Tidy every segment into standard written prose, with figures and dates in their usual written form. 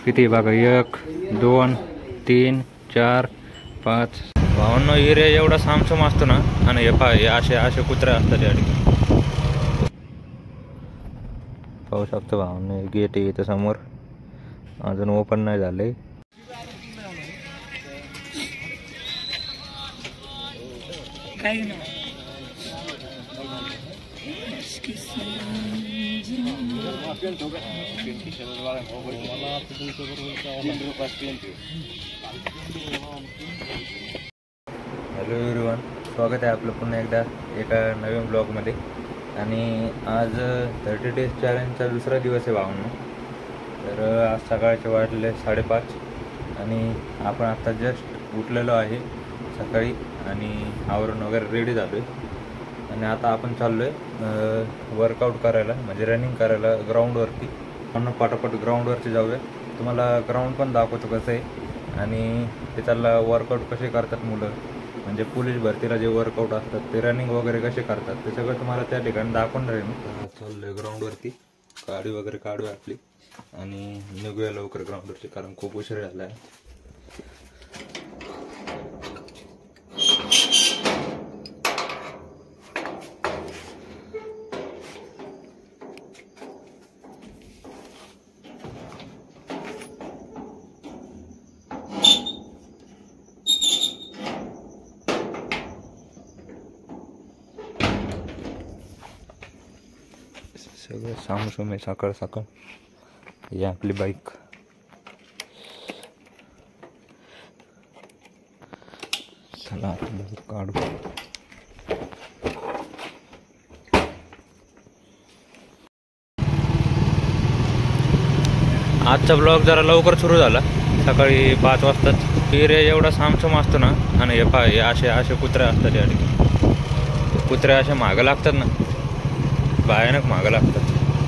किती बघा 1 2 3 4 5 भावांनो एरिया एवढा सामसूम असतो ना आणि हे असे असे कुत्रे असतात या ठिकाणी पाहू शकतो भावांनो गेट आहे इथं समोर अजून ओपन नाही झाले हॅलो एव्हरीवन स्वागत आहे आपलं पुन्हा एकदा एका नवीन ब्लॉगमध्ये आणि आज 30 डेज चॅलेंजचा दुसरा दिवस आहे भावांनो तर आज सकाळचे वाजले 5:30 आणि आपण आता जस्ट उठलेलो आहे सकाळी आणि आवरून वगैरे रेडी झालो आहे आणि आता आपण चाललो आहे वर्कआउट करायला म्हणजे रनिंग करायला ग्राउंडवरती आपण पटापट ग्राउंडवरती जाऊया तुम्हाला ग्राउंड पण दाखवतो कसं आहे आणि त्याच्याला वर्कआउट कसे करतात मुलं म्हणजे पोलीस भरतीला जे वर्कआउट असतात ते रनिंग वगैरे कसे करतात ते सगळं तुम्हाला त्या ठिकाणी दाखवून राहील मी चाललो आहे ग्राउंडवरती गाडी वगैरे काढूया आपली आणि निघूया लवकर ग्राउंडवरती कारण खूप उशीर झाला आहे सगळं सामसूम आहे सकाळ सकाळ ही आपली बाईक चला आता काढू आजचा ब्लॉग जरा लवकर सुरू झाला सकाळी 5 वाजताच एरिया एवढा सामसूम असतो ना आणि हे असे असे कुत्रे असतात या ठिकाणी कुत्रे असे मागं लागतात ना भयानक मागं लागतात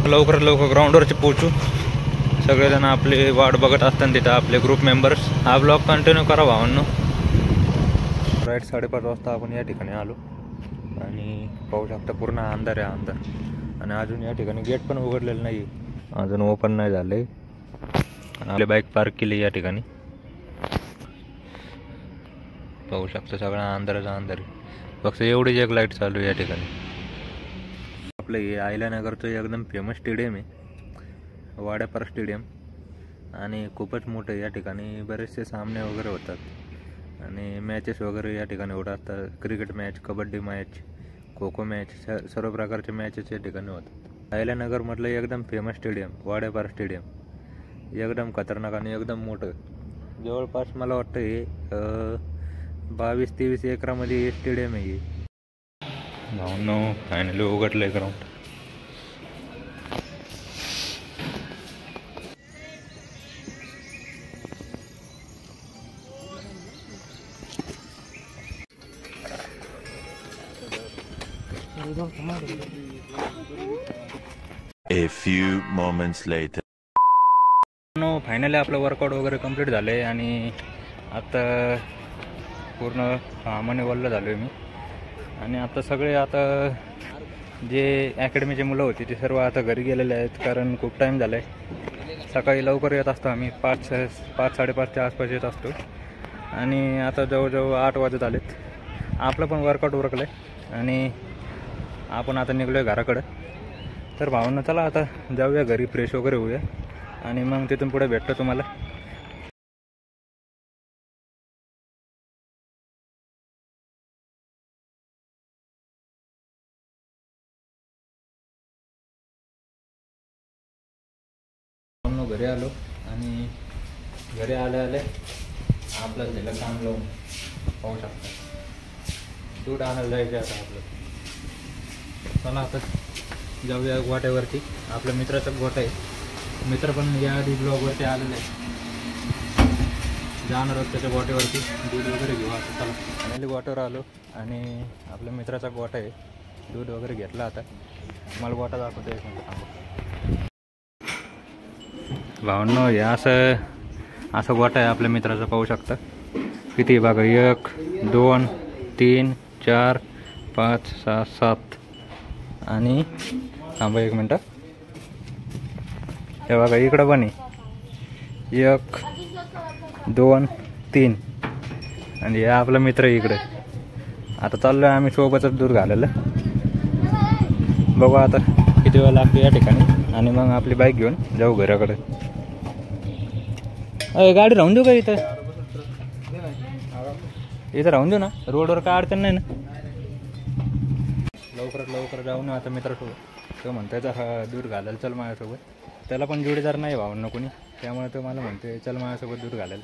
लवकर ग्राउंडवरती पोहोचू सगळेजण आपली वाट बघत असताना तिथं आपले ग्रुप मेंबर्स हा ब्लॉग कंटिन्यू करा भावांनो राईट 5:30 वाजता आपण या ठिकाणी आलो आणि पाहू शकता पूर्ण अंधार आहे अंधार आणि अजून या ठिकाणी गेट पण उघडलेलं नाही अजून ओपन नाही झाले आपली बाईक पार्क केली या ठिकाणी पाहू शकता सगळा अंधाराचा अंधार फक्त एवढीच एक लाईट चालू आहे या ठिकाणी आपलं हे अहिल्यानगरचं एकदम फेमस स्टेडियम आहे वाड्यापार स्टेडियम आणि खूपच मोठं या ठिकाणी बरेचसे सामने वगैरे होतात आणि मॅचेस वगैरे या ठिकाणी होत असतात cricket match kabaddi match kho kho match सर्व प्रकारचे मॅचेस या ठिकाणी होतात अहिल्यानगरमधलं एकदम फेमस स्टेडियम वाड्यापार स्टेडियम एकदम खतरनाक आणि एकदम मोठं जवळपास मला वाटतं हे 22-23 एकरामध्ये हे स्टेडियम आहे भावनो फायनली उघडलंय ground A few moments later. Finally आपलं वर्कआउट वगैरे कंप्लीट झालंय आणि आता पूर्ण कामाने वल्ल झालोय मी आणि आता सगळे आता जे अकॅडमीचे मुलं होती ते सर्व आता घरी गेलेले आहेत कारण खूप टाईम झाला आहे सकाळी लवकर येत असतो आम्ही 5-5:30च्या आसपास येत असतो आणि आता जवळजवळ 8 वाजत आलेत आपलं पण वर्कआउट उरकलं आहे आणि आपण आता निघलो आहे घराकडं तर भावांना चला आता जाऊया घरी फ्रेश वगैरे होऊया आणि मग तिथून पुढे भेटतो तुम्हाला घरी आलो आणि घरी आले आपलं झालं काम लावून पाहू शकता दूध आणायला जायचं आता आपलं चला आता जाऊया गोट्यावरती आपल्या मित्राचा गोठा आहे मित्र पण याआधी ब्लॉगवरती आलेला आहे जाणार आहोत त्याच्या गोट्यावरती दूध वगैरे घेऊ आता चला फायनली गोट्यावर आलो आणि आपल्या मित्राचा गोठा आहे दूध वगैरे घेतला आता मला गोठा दाखवतो एक मिनिट भावांनो हे असं गोठा आहे आपल्या मित्राचा पाहू शकता किती बघा 1 2 3 4 5 6 7 आणि थांबा एक मिनटं हे बघा इकडं पण आहे 1 2 3 आणि हा आपला मित्र इकडे. आता चाललो आहे आम्ही सोबतच दूध घालायला. बघू आता किती वेळ लागतो या ठिकाणी आणि मग आपली बाईक घेऊन जाऊ घराकडे. गाडी राहून देऊ का इथं? इथं राहून देऊ ना, रोडवर काय अडचण नाही ना. लवकरात लवकर जाऊ ना आता मित्रासोबत. तो म्हणतो हा दूध घालायला चल माझ्यासोबत. त्याला पण जोडीदार नाही भावना कोणी, त्यामुळे तो मला म्हणते चल माझ्यासोबत दूध घालायला.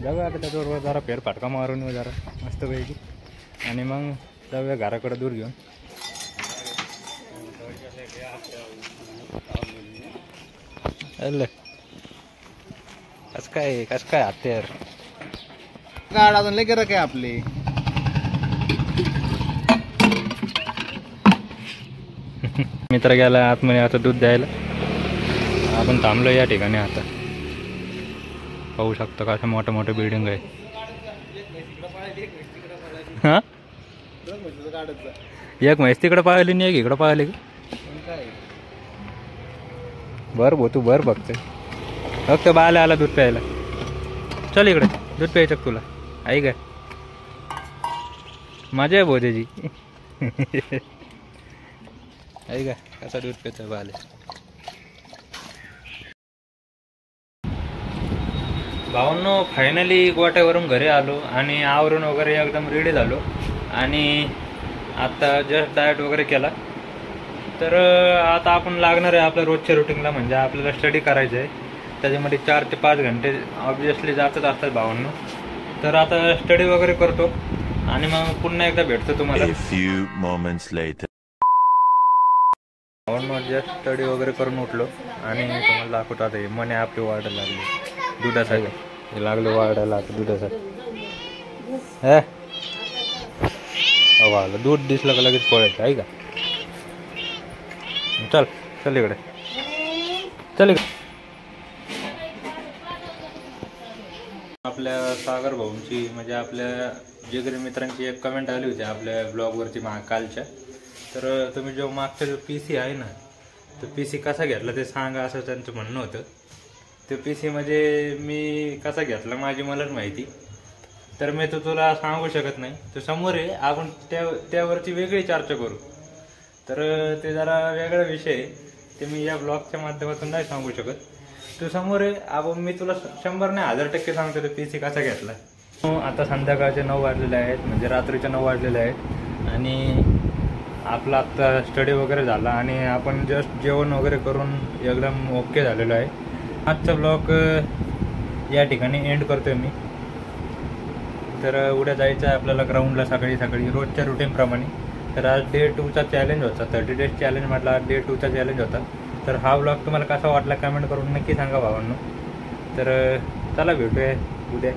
जाऊया आता त्याच्याबरोबर जरा फेरफाटका मारून येऊ जरा मस्तपैकी आणि मग जाऊया घराकडे दूध घेऊन. कस काय हत्यार गाड अजून लय गिराक आहे आपली. मित्र गेला आतमध्ये आता दूध द्यायला. आपण थांबलो या ठिकाणी. आता पाहू शकतो का असं मोठं मोठं बिल्डिंग आहे. हा एक म्हैस तिकडे पाहिली नाही, एक इकडं पाहिली का? बर भो तू बर बघते फक्त बाला आला दूध प्यायला. चल इकडे दूध प्यायचं तुला आई काय मजा आहे भो त्याची. आई का कसा दूध पितोय बाले. भावांनो फायनली गोट्यावरून घरी आलो आणि आवरून वगैरे एकदम रेडी झालो आणि आता जस्ट डाएट वगैरे केला. तर आता आपण लागणार आहे आपल्या रोजच्या रुटीनला, म्हणजे आपल्याला स्टडी करायचं आहे. त्याच्यामध्ये 4 ते 5 घंटे ऑब्विसली जातच असतात भावांनो. तर आता स्टडी वगैरे करतो आणि मग पुन्हा एकदा भेटतो तुम्हाला. A few moments later. भावांनो जस्ट स्टडी वगैरे करून उठलो आणि तुम्हाला दाखवतो आता हे मने आपली वाढायला लागली दुधासाठी. हे लागले वाढायला आता दुधासाठी. वाढलं दूध दिसलं का लगेच पळायचं आहे का. चल चल इकडे चल इकडे. आपल्या सागर भाऊंची म्हणजे आपल्या जिगरी मित्रांची एक कमेंट आली होती आपल्या ब्लॉगवरती कालच्या. तर तुम्ही जो मागचा जो PC आहे ना, तो PC कसा घेतला ते सांगा असं त्यांचं म्हणणं होतं. तो PC म्हणजे मी कसा घेतला माझी मलाच माहिती. तर मी तो तुला सांगू शकत नाही. तो समोर आहे, आपण त्यावरची वेगळी चर्चा करू. तर ते जरा वेगळा विषय आहे, ते मी या ब्लॉगच्या माध्यमातून नाही सांगू शकत. तो समोर आहे, आपण मी तुला 100 नाही 1000% सांगतो तो PC कसा घेतला. आता संध्याकाळचे 9 वाजलेले आहेत, म्हणजे रात्रीचे 9 वाजलेले आहेत आणि आपला आत्ता स्टडी वगैरे झाला आणि आपण जस्ट जेवण वगैरे करून एकदम ओके झालेलो आहे. आजचा ब्लॉग या ठिकाणी एंड करतोय मी. तर उद्या जायचं आहे आपल्याला ग्राउंडला सकाळी सकाळी रोजच्या रुटीनप्रमाणे. तर आज Day 2चा चॅलेंज होता, 30 days चॅलेंज म्हटला. आज Day 2चा चॅलेंज होता. तर हा ब्लॉग तुम्हाला कसा वाटला कमेंट करून नक्की सांगा भावांनो. तर चला भेटूया उद्या.